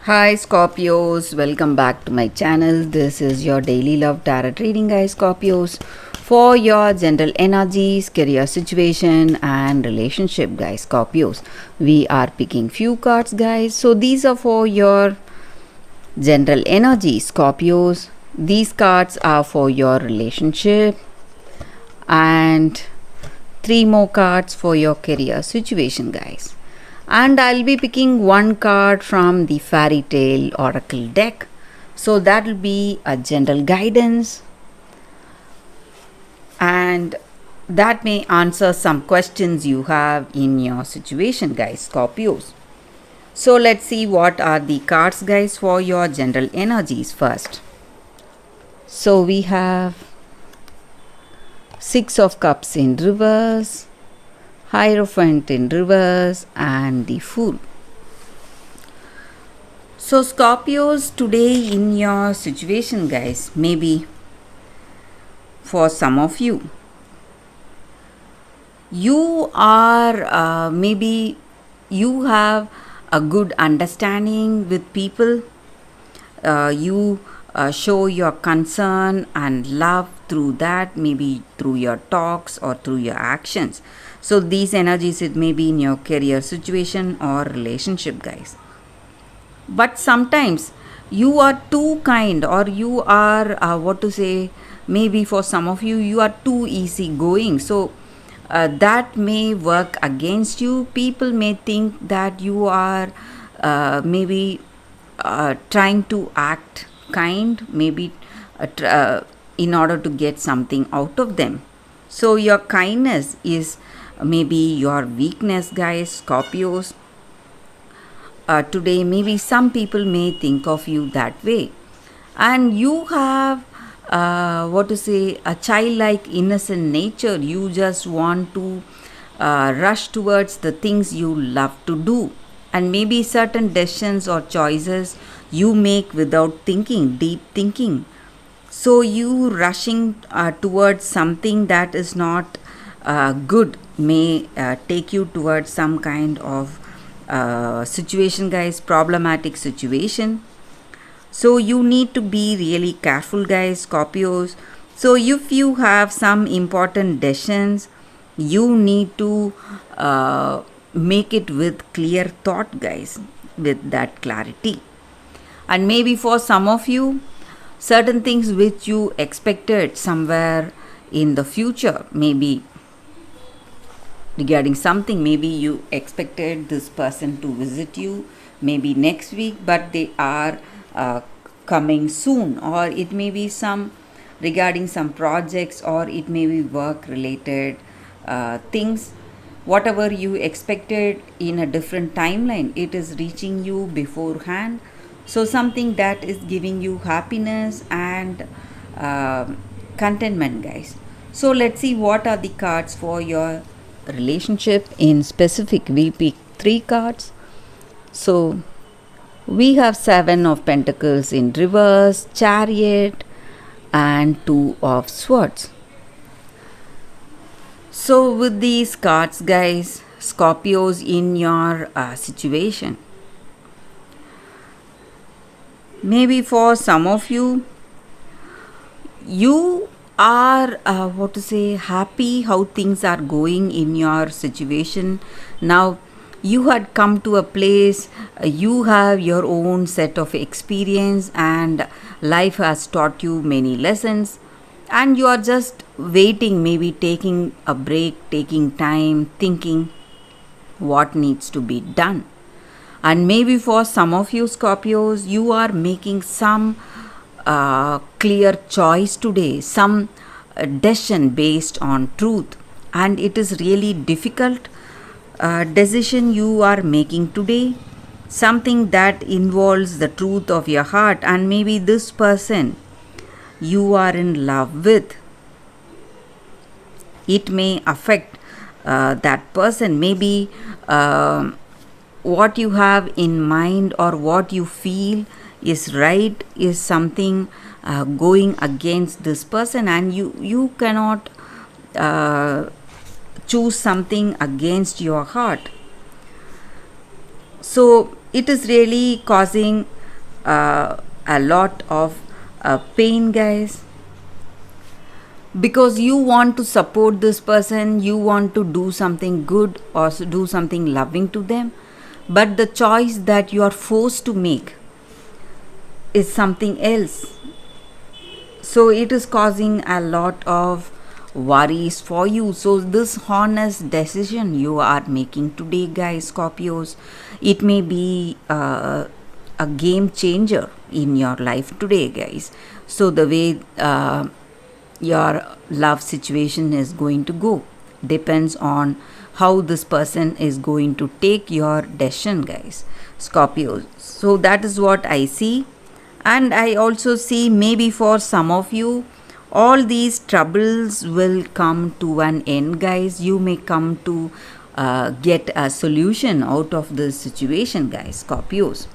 Hi Scorpios, welcome back to my channel. This is your daily love tarot reading, guys. Scorpios, for your general energies, career situation, and relationship, guys. Scorpios, we are picking few cards, guys. So these are for your general energy, Scorpios. These cards are for your relationship, and three more cards for your career situation, guys. And I'll be picking one card from the Fairy Tale Oracle deck. So that will be a general guidance, and that may answer some questions you have in your situation, guys, Scorpios. So let's see what are the cards, guys, for your general energies first. So we have Six of Cups in reverse, Hierophant in reverse, and the Fool. So Scorpios, today in your situation, guys, maybe for some of you, you are maybe you have a good understanding with people. You show your concern and love through that, maybe through your talks or through your actions. So these energies, it may be in your career situation or relationship, guys. But sometimes you are too kind, or you are maybe for some of you, you are too easygoing. So that may work against you. People may think that you are maybe trying to act kind, maybe in order to get something out of them. So your kindness is maybe your weakness, guys, Scorpios. Today maybe some people may think of you that way, and you have a childlike innocent nature. You just want to rush towards the things you love to do, and maybe certain decisions or choices you make without thinking, deep thinking. So you rushing towards something that is not good may take you towards some kind of situation, guys, problematic situation. So you need to be really careful, guys, Scorpios. So if you have some important decisions, you need to make it with clear thought, guys, with that clarity. And maybe for some of you, certain things which you expected somewhere in the future, maybe regarding something, maybe you expected this person to visit you maybe next week, but they are coming soon, or it may be some regarding some projects, or it may be work related things. Whatever you expected in a different timeline, it is reaching you beforehand. So something that is giving you happiness and contentment, guys. So let's see what are the cards for your relationship in specific. We pick three cards. So we have Seven of Pentacles in reverse, Chariot, and Two of Swords. So with these cards, guys, Scorpios, in your situation, maybe for some of you, you are happy how things are going in your situation. Now you had come to a place, you have your own set of experience, and life has taught you many lessons, and you are just waiting, maybe taking a break, taking time, thinking what needs to be done. And maybe for some of you, Scorpios, you are making some clear choice today, some decision based on truth, and it is really difficult decision you are making today, something that involves the truth of your heart. And maybe this person you are in love with, it may affect that person. Maybe what you have in mind or what you feel is right is something going against this person, and you cannot choose something against your heart. So it is really causing a lot of pain, guys, because you want to support this person, you want to do something good or do something loving to them, but the choice that you are forced to make is something else. So it is causing a lot of worries for you. So this honest decision you are making today, guys, Scorpios, it may be a game changer in your life today, guys. So the way your love situation is going to go depends on how this person is going to take your decision, guys, Scorpios. So that is what I see. And I also see, maybe for some of you, all these troubles will come to an end, guys. You may come to get a solution out of this situation, guys, Scorpios.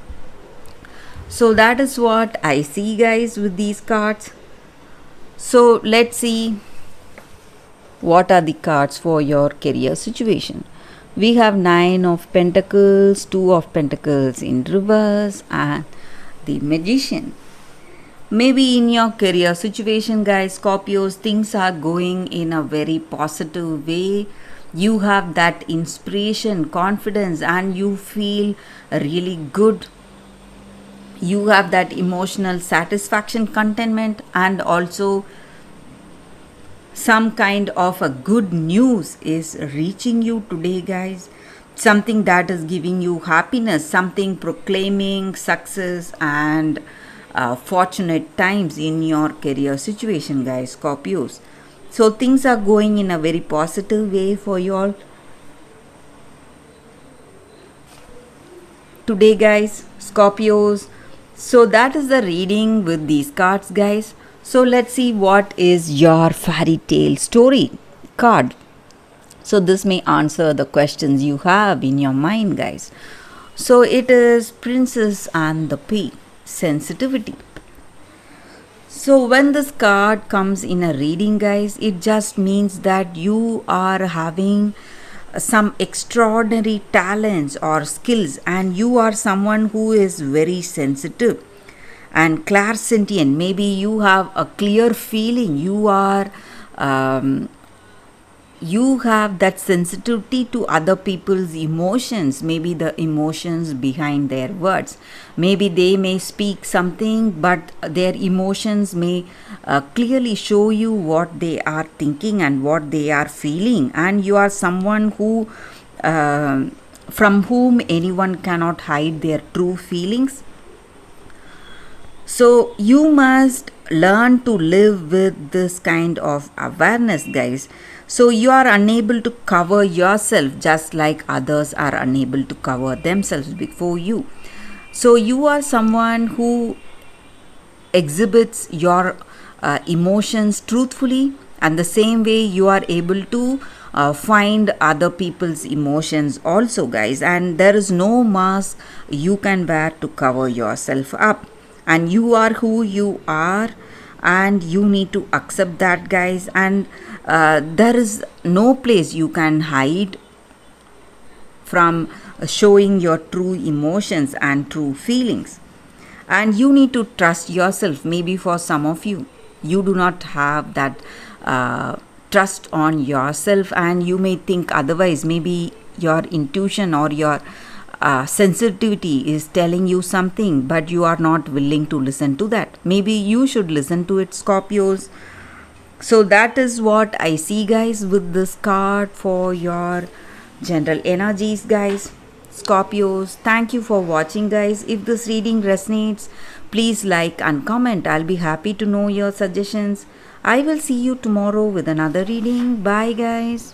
So that is what I see, guys, with these cards. So let's see what are the cards for your career situation. We have 9 of Pentacles, 2 of Pentacles in reverse, and the Magician. Maybe in your career situation, guys, Scorpios, things are going in a very positive way. You have that inspiration, confidence, and you feel really good. You have that emotional satisfaction, contentment, and also some kind of a good news is reaching you today, guys. Something that is giving you happiness, something proclaiming success and fortunate times in your career situation, guys, Scorpios. So things are going in a very positive way for you all today, guys, Scorpios. So that is the reading with these cards, guys. So let's see what is your fairy tale story card. So this may answer the questions you have in your mind, guys. So it is Princess and the Pea, sensitivity. So when this card comes in a reading, guys, it just means that you are having some extraordinary talents or skills, and you are someone who is very sensitive and clairsentient. Maybe you have a clear feeling, you have that sensitivity to other people's emotions, maybe the emotions behind their words. Maybe they may speak something, but their emotions may clearly show you what they are thinking and what they are feeling. And you are someone who from whom anyone cannot hide their true feelings. So you must learn to live with this kind of awareness, guys. So you are unable to cover yourself just like others are unable to cover themselves before you. So you are someone who exhibits your emotions truthfully, and the same way you are able to find other people's emotions also, guys. And there is no mask you can wear to cover yourself up. And you are who you are, and you need to accept that, guys. And there is no place you can hide from showing your true emotions and true feelings. And you need to trust yourself. Maybe for some of you, you do not have that trust on yourself, and you may think otherwise. Maybe your intuition or your sensitivity is telling you something, but you are not willing to listen to that. Maybe you should listen to it, Scorpios. So that is what I see, guys, with this card for your general energies, guys, Scorpios. Thank you for watching, guys. If this reading resonates, please like and comment. I'll be happy to know your suggestions. I will see you tomorrow with another reading. Bye, guys.